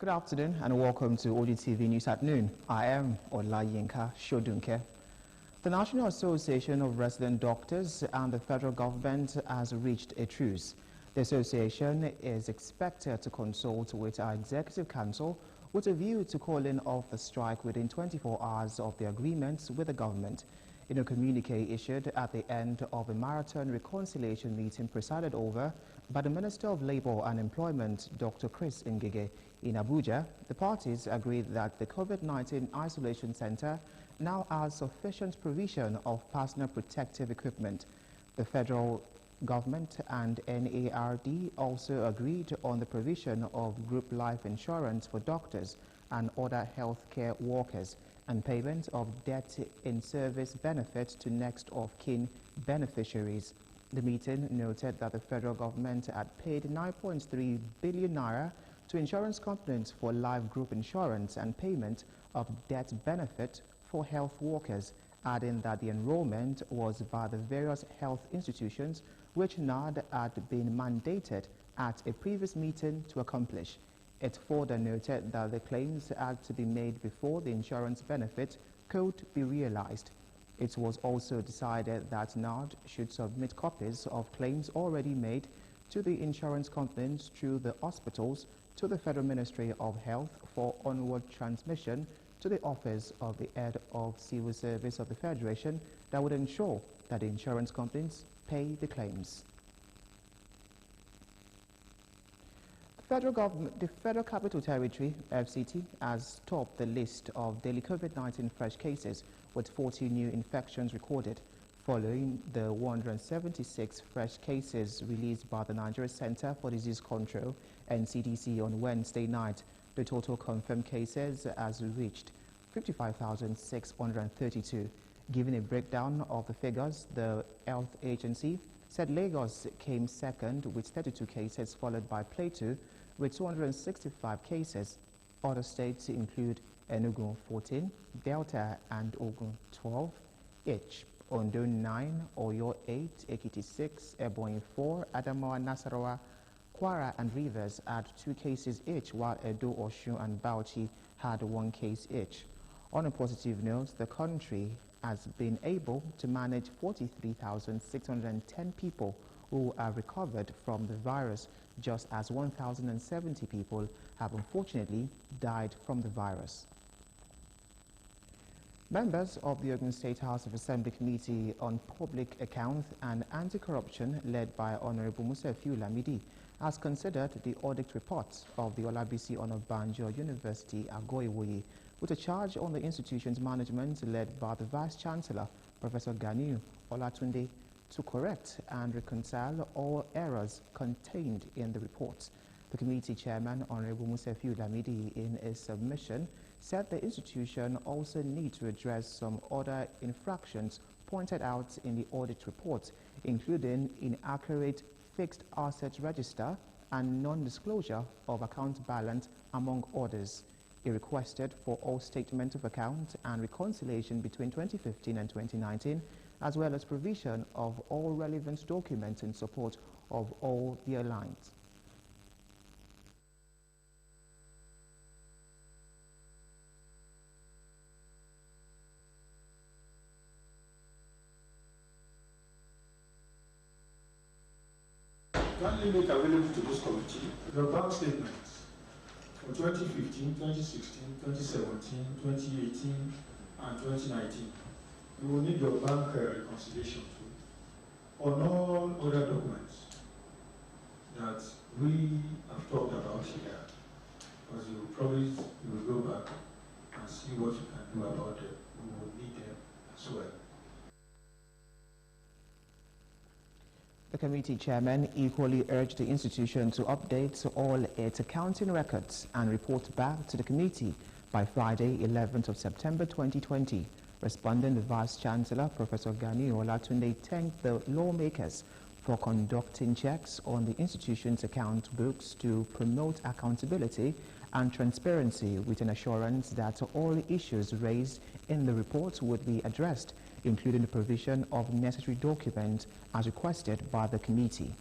Good afternoon and welcome to Ogtv News at Noon. I am Olayinka Shodunke. The National Association of Resident Doctors and the federal government has reached a truce. The association is expected to consult with our Executive Council with a view to calling off the strike within 24 hours of the agreements with the government. In a communique issued at the end of a marathon reconciliation meeting presided over by the Minister of Labour and Employment, Dr. Chris Ngige, in Abuja, the parties agreed that the COVID-19 isolation center now has sufficient provision of personal protective equipment. The federal government and NARD also agreed on the provision of group life insurance for doctors and other healthcare workers and payment of debt in service benefits to next of kin beneficiaries. The meeting noted that the federal government had paid 9.3 billion naira to insurance companies for life group insurance and payment of debt benefit for health workers, adding that the enrollment was by the various health institutions which NARD had been mandated at a previous meeting to accomplish. It further noted that the claims had to be made before the insurance benefit could be realized. It was also decided that NARD should submit copies of claims already made to the insurance companies through the hospitals to the Federal Ministry of Health for onward transmission to the Office of the Head of Civil Service of the Federation that would ensure that the insurance companies pay the claims. The Federal Capital Territory, FCT, has topped the list of daily COVID-19 fresh cases with 40 new infections recorded, following the 176 fresh cases released by the Nigeria Center for Disease Control (NCDC) on Wednesday night. The total confirmed cases has reached 55,632. Giving a breakdown of the figures, the health agency said Lagos came second with 32 cases, followed by Plateau with 265 cases. Other states include Enugu 14, Delta and Ogun 12 each, Ondo 9, Oyo 8, Ekiti 6, Ebonyi 4, Adamawa, Nasarawa, Kwara and Rivers had 2 cases each, while Edo, Osun and Bauchi had 1 case each. On a positive note, the country has been able to manage 43,610 people who have recovered from the virus, just as 1,070 people have unfortunately died from the virus. Members of the Ogun State House of Assembly Committee on Public Accounts and Anti-Corruption, led by Honorable Musefiu Lamidi, has considered the audit report of the Olabisi Onabanjo University, Agoiwoye, with a charge on the institution's management led by the Vice-Chancellor, Professor Ganiu Olatunde, to correct and reconcile all errors contained in the report. The committee chairman, Honorable Musefiu Lamidi, in a submission, said the institution also needs to address some other infractions pointed out in the audit report, including inaccurate fixed assets register and non-disclosure of account balance, among others. He requested for all statement of account and reconciliation between 2015 and 2019, as well as provision of all relevant documents in support of all the lines. Kindly make available to this committee the bank statements for 2015, 2016, 2017, 2018, and 2019. We will need your bank reconciliation too on all other documents that we have talked about here, because you promise you will go back and see what you can do about them. We will need them as well. The committee chairman equally urged the institution to update all its accounting records and report back to the committee by Friday, 11th of September 2020. Responding, the Vice-Chancellor, Professor Gani Olatunde, thanked the lawmakers for conducting checks on the institution's account books to promote accountability and transparency, with an assurance that all issues raised in the report would be addressed, including the provision of necessary documents as requested by the committee.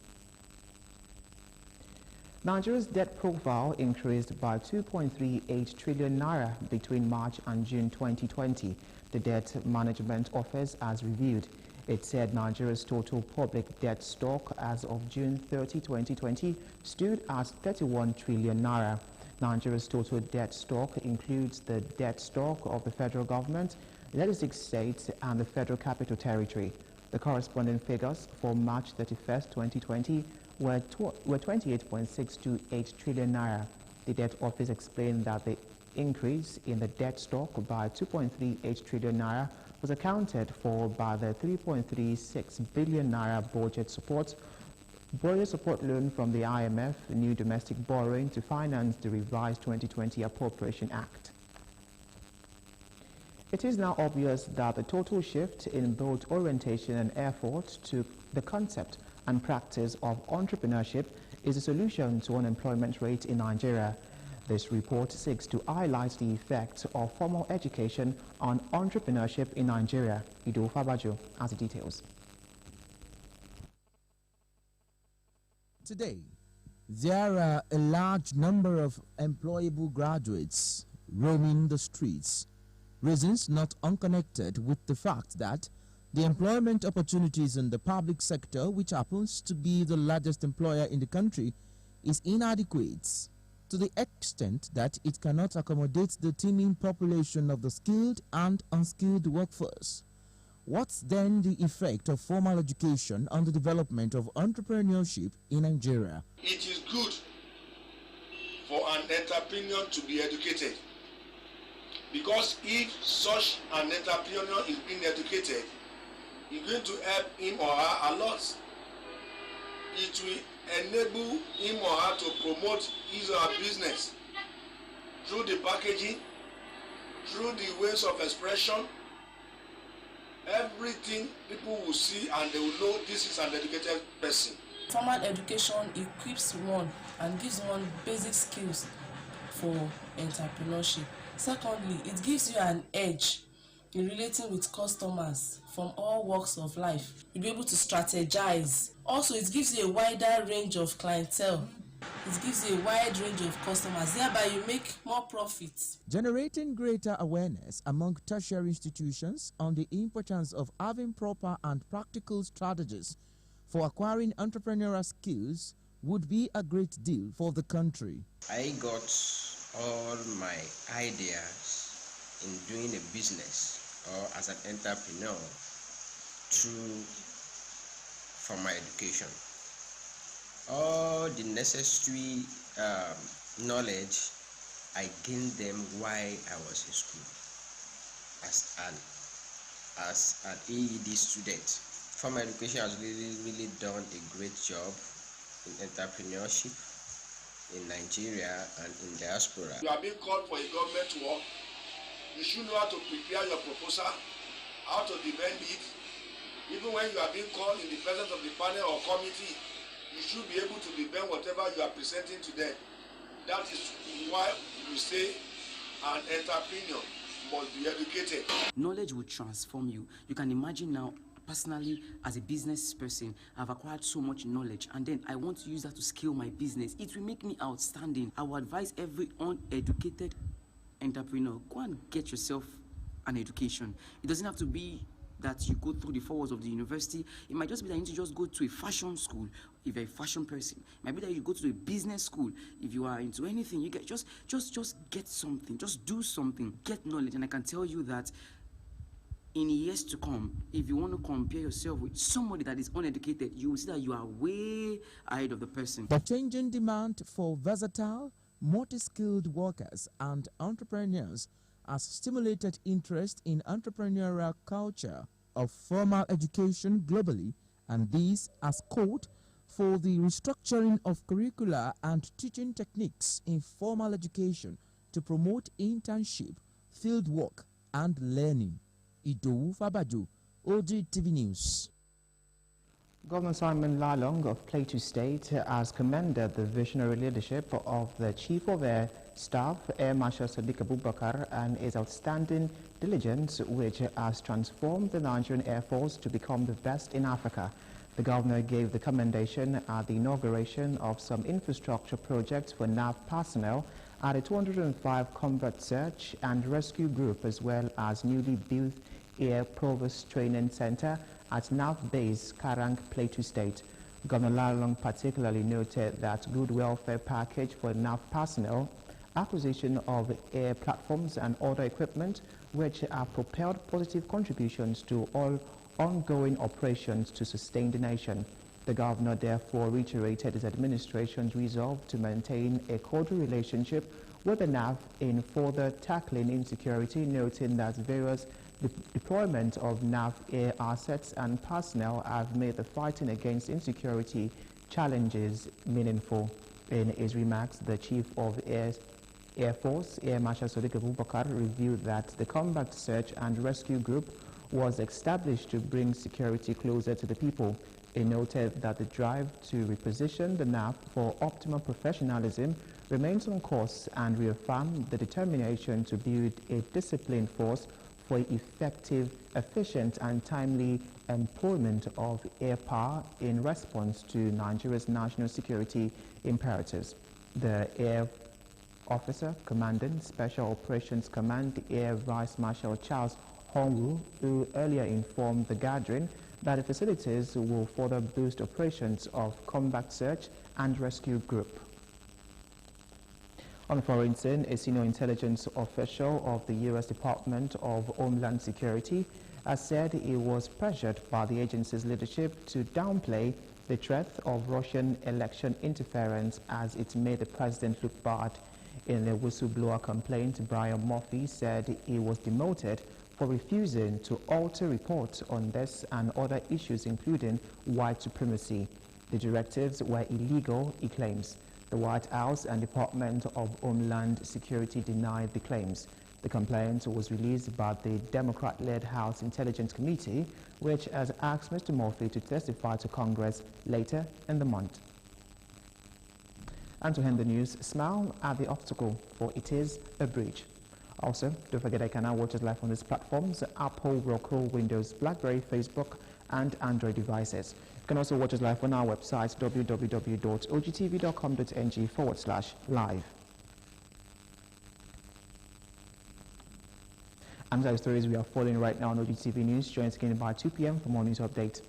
Nigeria's debt profile increased by 2.38 trillion naira between March and June 2020. The Debt Management Office has reviewed. It said Nigeria's total public debt stock as of June 30, 2020 stood at 31 trillion naira. Nigeria's total debt stock includes the debt stock of the federal government, 36 states and the Federal Capital Territory. The corresponding figures for March 31st, 2020 were 28.628 trillion naira. The debt office explained that the increase in the debt stock by 2.38 trillion naira was accounted for by the 3.36 billion naira budget support loan from the IMF, new domestic borrowing to finance the revised 2020 Appropriation Act. It is now obvious that the total shift in both orientation and effort to the concept and practice of entrepreneurship is a solution to unemployment rate in Nigeria. This report seeks to highlight the effect of formal education on entrepreneurship in Nigeria. Ido Fabajo has the details. Today, there are a large number of employable graduates roaming the streets. Reasons not unconnected with the fact that the employment opportunities in the public sector, which happens to be the largest employer in the country, is inadequate to the extent that it cannot accommodate the teeming population of the skilled and unskilled workforce. What's then the effect of formal education on the development of entrepreneurship in Nigeria? It is good for an entrepreneur to be educated, because if such an entrepreneur is being educated, it's going to help him or her a lot. It will enable him or her to promote his or her business through the packaging, through the ways of expression. Everything people will see and they will know this is an educated person. Formal education equips one and gives one basic skills for entrepreneurship. Secondly, it gives you an edge in relating with customers from all walks of life. You'll be able to strategize. Also, it gives you a wider range of clientele. It gives you a wide range of customers. Thereby, you make more profits. Generating greater awareness among tertiary institutions on the importance of having proper and practical strategies for acquiring entrepreneurial skills would be a great deal for the country. I got all my ideas in doing a business or as an entrepreneur from my education. All the necessary knowledge, I gained them while I was in school as an AED student. Formal education has really done a great job in entrepreneurship in Nigeria and in diaspora. You are being called for a government work. You should know how to prepare your proposal, how to defend it. Even when you are being called in the presence of the panel or committee, you should be able to defend whatever you are presenting to them. That is why you say an entrepreneur must be educated. Knowledge will transform you. You can imagine now, personally, as a business person, I've acquired so much knowledge, and then I want to use that to scale my business. It will make me outstanding. I would advise every uneducated entrepreneur, go and get yourself an education. It doesn't have to be that you go through the 4 walls of the university. It might just be that you need to just go to a fashion school if you're a fashion person. It might be that you go to a business school if you are into anything. You get just get something, just do something, get knowledge. And I can tell you that in years to come, if you want to compare yourself with somebody that is uneducated, you will see that you are way ahead of the person. The changing demand for versatile, multi-skilled workers and entrepreneurs has stimulated interest in entrepreneurial culture of formal education globally, and this has called for the restructuring of curricula and teaching techniques in formal education to promote internship, field work, and learning. Ido Fabajo, Ogtv News. Governor Simon Lalong of Plateau State has commended the visionary leadership of the Chief of Air Staff, Air Marshal Sadiq Abubakar, and his outstanding diligence, which has transformed the Nigerian Air Force to become the best in Africa. The governor gave the commendation at the inauguration of some infrastructure projects for NAV personnel at a 205 Combat Search and Rescue Group, as well as newly built Air Provost Training Center at NAV Base, Karang, Plateau State. Governor Lalong particularly noted that good welfare package for NAV personnel, acquisition of air platforms and other equipment, which have propelled positive contributions to all ongoing operations to sustain the nation. The governor therefore reiterated his administration's resolve to maintain a cordial relationship with the NAV in further tackling insecurity, noting that various deployment of NAV air assets and personnel have made the fighting against insecurity challenges meaningful. In his remarks, the Chief of Air Force, Air Marshal Sadiq Abubakar, revealed that the Combat Search and Rescue Group was established to bring security closer to the people. He noted that the drive to reposition the NAV for optimum professionalism remains on course and reaffirmed the determination to build a disciplined force for effective, efficient and timely employment of air power in response to Nigeria's national security imperatives. The Air Officer Commanding Special Operations Command, the Air Vice Marshal Charles Hongwu, who earlier informed the gathering that the facilities will further boost operations of Combat Search and Rescue Group. On the foreign scene, a senior intelligence official of the U.S. Department of Homeland Security has said he was pressured by the agency's leadership to downplay the threat of Russian election interference as it made the president look bad. In a whistleblower complaint, Brian Murphy said he was demoted for refusing to alter reports on this and other issues, including white supremacy. The directives were illegal, he claims. The White House and Department of Homeland Security denied the claims. The complaint was released by the Democrat-led House Intelligence Committee, which has asked Mr. Murphy to testify to Congress later in the month. And to end the news, smile at the obstacle, for it is a bridge. Also, don't forget I can now watch us live on these platforms: Apple, Roku, Windows, BlackBerry, Facebook, and Android devices. You can also watch us live on our website, www.ogtv.com.ng/live. And those stories we are following right now on OGTV News. Join us again by 2 p.m. for more news update.